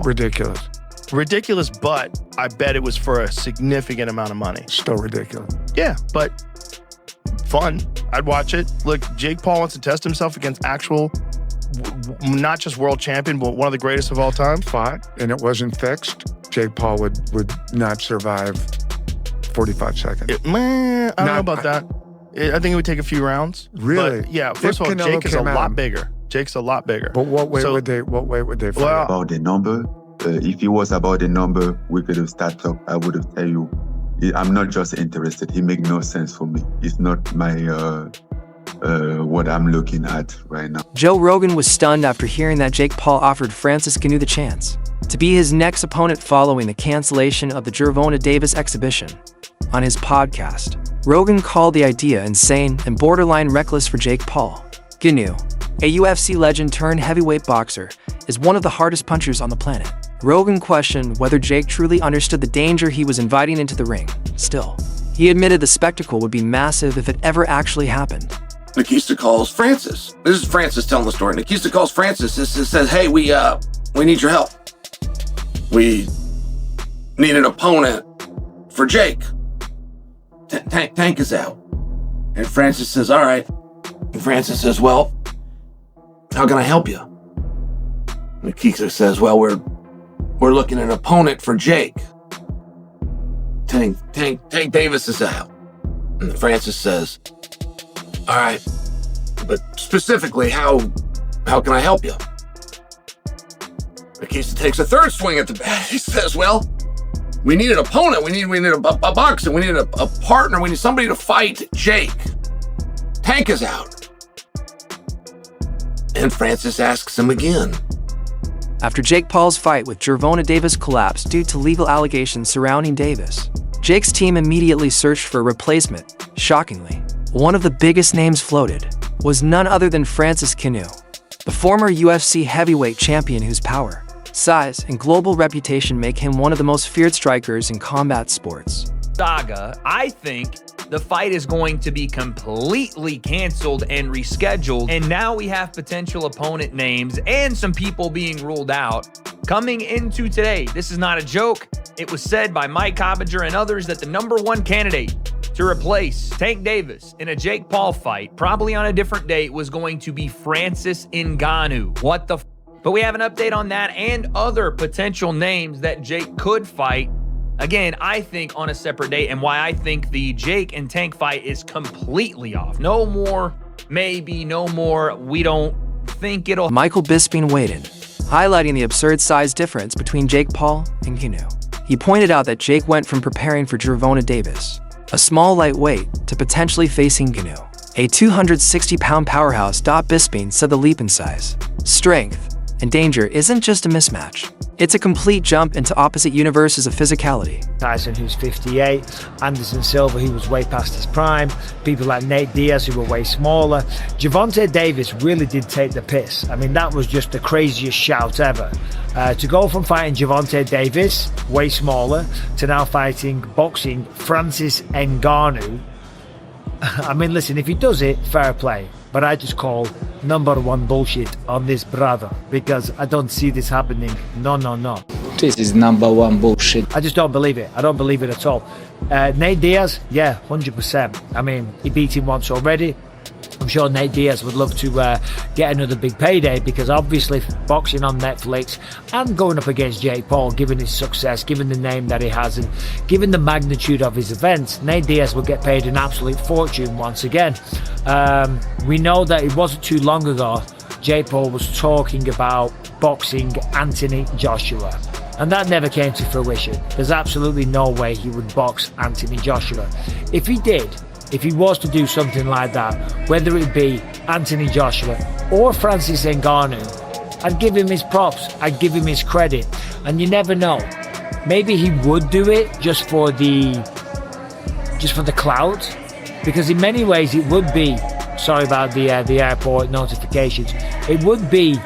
Ridiculous. Ridiculous, but I bet it was for a significant amount of money. Still ridiculous. Yeah, but fun. I'd watch it. Look, Jake Paul wants to test himself against actual, not just world champion, but one of the greatest of all time. Fought, and it wasn't fixed. Jake Paul would not survive 45 seconds. I don't know about that. I think it would take a few rounds. Really? But yeah, first of all, Jake is a lot bigger. Jake's a lot bigger. But what weight would they fight? Well, about the number, if it was about the number, we could have started talk. I would have tell you, I'm not just interested. He make no sense for me. It's not my what I'm looking at right now. Joe Rogan was stunned after hearing that Jake Paul offered Francis Ngannou the chance to be his next opponent following the cancellation of the Gervonta Davis exhibition. On his podcast, Rogan called the idea insane and borderline reckless for Jake Paul. Ngannou, a UFC legend turned heavyweight boxer, is one of the hardest punchers on the planet. Rogan questioned whether Jake truly understood the danger he was inviting into the ring. Still, he admitted the spectacle would be massive if it ever actually happened. Nikista calls Francis. This is Francis telling the story. Nikista calls Francis. Says, "Hey, we need your help. We need an opponent for Jake. Tank is out." And Francis says, "All right." And Francis says, "Well, how can I help you?" Nikista says, "Well, we're looking at an opponent for Jake. Tank Davis is out." And Francis says, "All right, but specifically, how can I help you?" Nikista takes a third swing at the bat. He says, "Well, we need an opponent. We need a boxer. We need a partner. We need somebody to fight Jake. Tank is out." And Francis asks him again. After Jake Paul's fight with Gervonta Davis collapsed due to legal allegations surrounding Davis, Jake's team immediately searched for a replacement. Shockingly, one of the biggest names floated was none other than Francis Ngannou, the former UFC heavyweight champion whose power, size, and global reputation make him one of the most feared strikers in combat sports. Saga, I think the fight is going to be completely canceled and rescheduled, and now we have potential opponent names and some people being ruled out coming into today. This is not a joke. It was said by Mike Coppinger and others that the #1 candidate to replace Tank Davis in a Jake Paul fight, probably on a different date, was going to be Francis Ngannou. What the f? But we have an update on that and other potential names that Jake could fight. Again, I think on a separate date, and why I think the Jake and Tank fight is completely off. No more, maybe, no more. We don't think it'll. Michael Bisping weighed in, highlighting the absurd size difference between Jake Paul and Ngannou. He pointed out that Jake went from preparing for Gervonta Davis, a small lightweight, to potentially facing Ngannou, a 260-pound powerhouse. Bisping said the leap in size, strength, and danger isn't just a mismatch. It's a complete jump into opposite universes of physicality. Tyson, who's 58, Anderson Silva, who was way past his prime, people like Nate Diaz, who were way smaller. Gervonta Davis really did take the piss. I mean, that was just the craziest shout ever. To go from fighting Gervonta Davis, way smaller, to now boxing Francis Ngannou. I mean, listen, if he does it, fair play. But I just call #1 bullshit on this brother, because I don't see this happening. No. This is #1 bullshit. I just don't believe it. I don't believe it at all. Nate Diaz, yeah, 100%. I mean, he beat him once already. I'm sure Nate Diaz would love to get another big payday, because obviously boxing on Netflix and going up against Jake Paul, given his success, given the name that he has, and given the magnitude of his events, Nate Diaz will get paid an absolute fortune once again. We know that it wasn't too long ago Jake Paul was talking about boxing Anthony Joshua, and that never came to fruition. There's absolutely no way he would box Anthony Joshua. If he did, if he was to do something like that, whether it be Anthony Joshua or Francis Ngannou, I'd give him his props, I'd give him his credit, and you never know. Maybe he would do it just for the clout, because in many ways it would be, sorry about the airport notifications, it would be,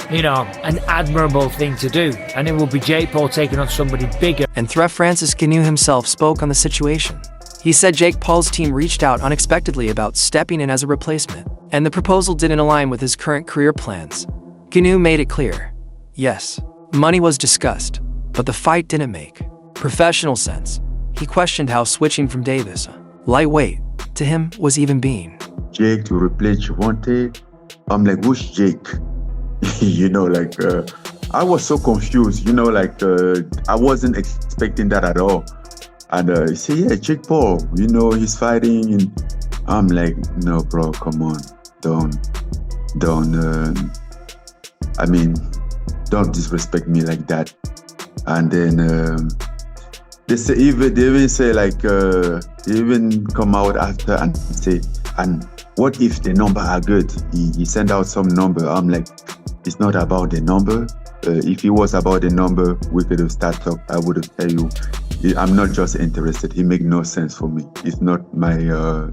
an admirable thing to do, and it would be Jake Paul taking on somebody bigger. And Threat Francis Ngannou himself spoke on the situation. He said Jake Paul's team reached out unexpectedly about stepping in as a replacement, and the proposal didn't align with his current career plans. Ngannou made it clear, yes, Money was discussed, but the fight didn't make professional sense. He questioned how switching from Davis, lightweight, to him was even being. Jake to replace Gervonta. I'm like, who's Jake? I was so confused, I wasn't expecting that at all. And he said, yeah, Jake Paul, he's fighting. And I'm like, no, bro, come on. Don't disrespect me like that. And then they even say they even come out after and say, and what if the number are good? He sent out some number. I'm like, it's not about the number. If it was about the number, we could have started talk. I would have tell you, I'm not just interested. He make no sense for me. It's not my.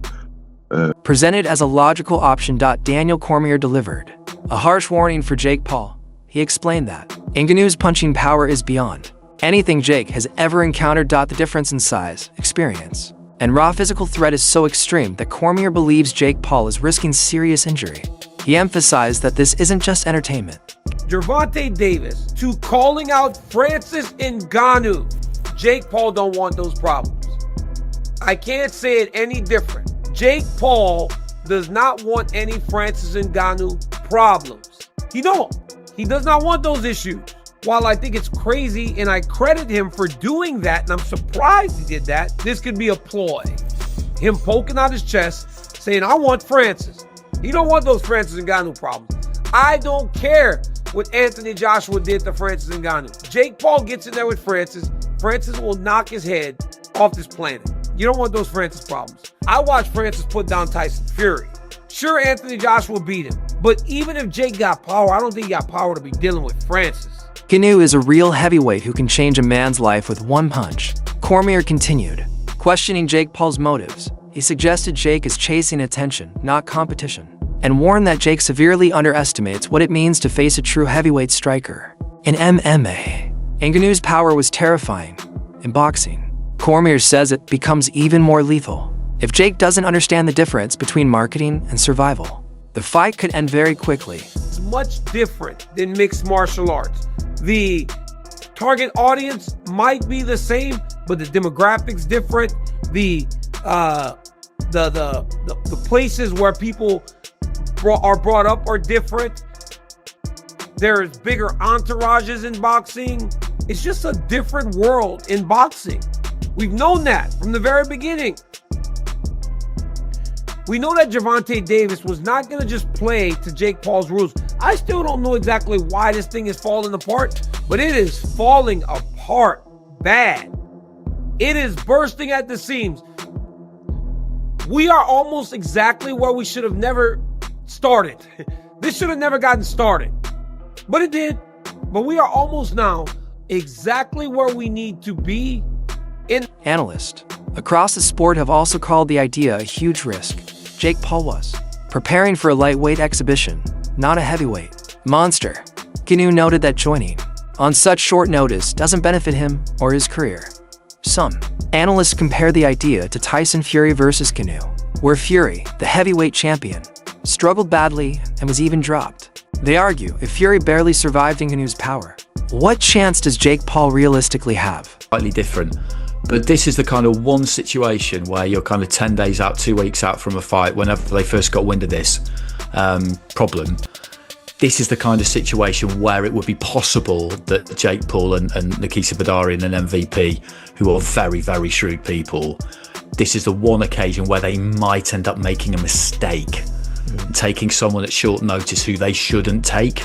Presented as a logical option. Daniel Cormier delivered a harsh warning for Jake Paul. He explained that Ngannou's punching power is beyond anything Jake has ever encountered. The difference in size, experience, and raw physical threat is so extreme that Cormier believes Jake Paul is risking serious injury. He emphasized that this isn't just entertainment. Gervonta Davis to calling out Francis Ngannou. Jake Paul don't want those problems. I can't say it any different. Jake Paul does not want any Francis Ngannou problems. He don't. He does not want those issues. While I think it's crazy and I credit him for doing that, and I'm surprised he did that, this could be a ploy. Him poking out his chest, saying, I want Francis. He don't want those Francis Ngannou problems. I don't care what Anthony Joshua did to Francis Ngannou. Jake Paul gets in there with Francis. Francis will knock his head off this planet. You don't want those Francis problems. I watched Francis put down Tyson Fury. Sure, Anthony Joshua beat him. But even if Jake got power, I don't think he got power to be dealing with Francis. Ngannou is a real heavyweight who can change a man's life with one punch. Cormier continued, questioning Jake Paul's motives. He suggested Jake is chasing attention, not competition, and warned that Jake severely underestimates what it means to face a true heavyweight striker. In MMA, Ngannou's power was terrifying. In boxing, Cormier says it becomes even more lethal if Jake doesn't understand the difference between marketing and survival. The fight could end very quickly. It's much different than mixed martial arts. The target audience might be the same, but the demographics different. The places where people are brought up are different. There's bigger entourages in boxing. It's just a different world in boxing. We've known that from the very beginning. We know that Gervonta Davis was not going to just play to Jake Paul's rules. I still don't know exactly why this thing is falling apart, but it is falling apart bad. It is bursting at the seams. We are almost exactly where we should have never started. This should have never gotten started, but it did. But we are almost now exactly where we need to be. Analysts across the sport have also called the idea a huge risk. Jake Paul was preparing for a lightweight exhibition, not a heavyweight monster. Ngannou noted that joining on such short notice doesn't benefit him or his career. Some analysts compare the idea to Tyson Fury versus Ngannou, where Fury, the heavyweight champion, struggled badly and was even dropped. They argue if Fury barely survived Ngannou's power, what chance does Jake Paul realistically have? Slightly different. But this is the kind of one situation where you're kind of 10 days out, 2 weeks out from a fight, whenever they first got wind of this problem. This is the kind of situation where it would be possible that Jake Paul and Nikita Badarian and MVP, who are very, very shrewd people, this is the one occasion where they might end up making a mistake, taking someone at short notice who they shouldn't take.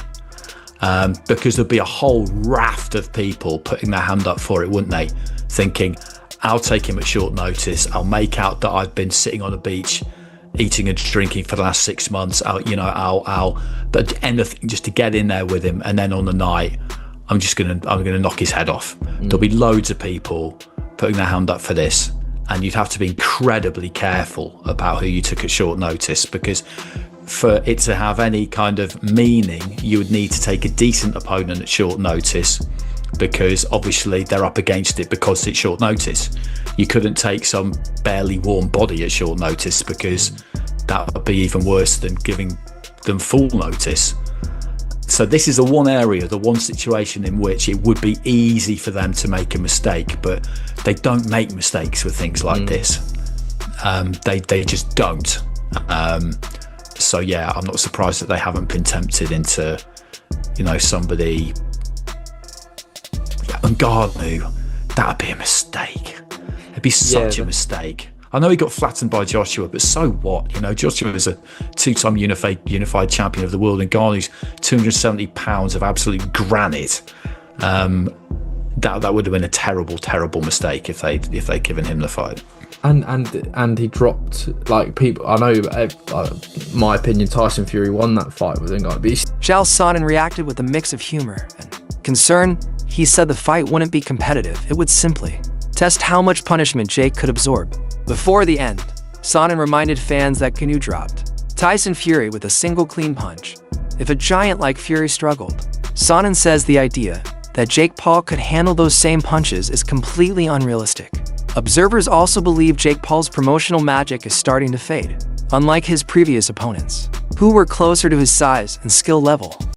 Because there'd be a whole raft of people putting their hand up for it, wouldn't they? Thinking, I'll take him at short notice. I'll make out that I've been sitting on a beach, eating and drinking for the last 6 months. But anything just to get in there with him. And then on the night, I'm gonna knock his head off. There'll be loads of people putting their hand up for this, and you'd have to be incredibly careful about who you took at short notice, because for it to have any kind of meaning, you would need to take a decent opponent at short notice, because obviously they're up against it because it's short notice. You couldn't take some barely warm body at short notice, because that would be even worse than giving them full notice. So this is the one area, the one situation in which it would be easy for them to make a mistake, but they don't make mistakes with things like this. They just don't. So yeah, I'm not surprised that they haven't been tempted into, somebody. Ngannou, that'd be a mistake. It'd be such a mistake. I know he got flattened by Joshua, but so what? Joshua is a 2-time unified champion of the world, and Ngannou's 270 pounds of absolute granite. That would have been a terrible, terrible mistake if they'd given him the fight. And he dropped, people. I know, my opinion, Tyson Fury won that fight with Ngannou. Chael Sonnen reacted with a mix of humor and concern. He said the fight wouldn't be competitive. It would simply test how much punishment Jake could absorb. Before the end, Sonnen reminded fans that Ngannou dropped Tyson Fury with a single clean punch. If a giant like Fury struggled, Sonnen says the idea that Jake Paul could handle those same punches is completely unrealistic. Observers also believe Jake Paul's promotional magic is starting to fade, unlike his previous opponents, who were closer to his size and skill level.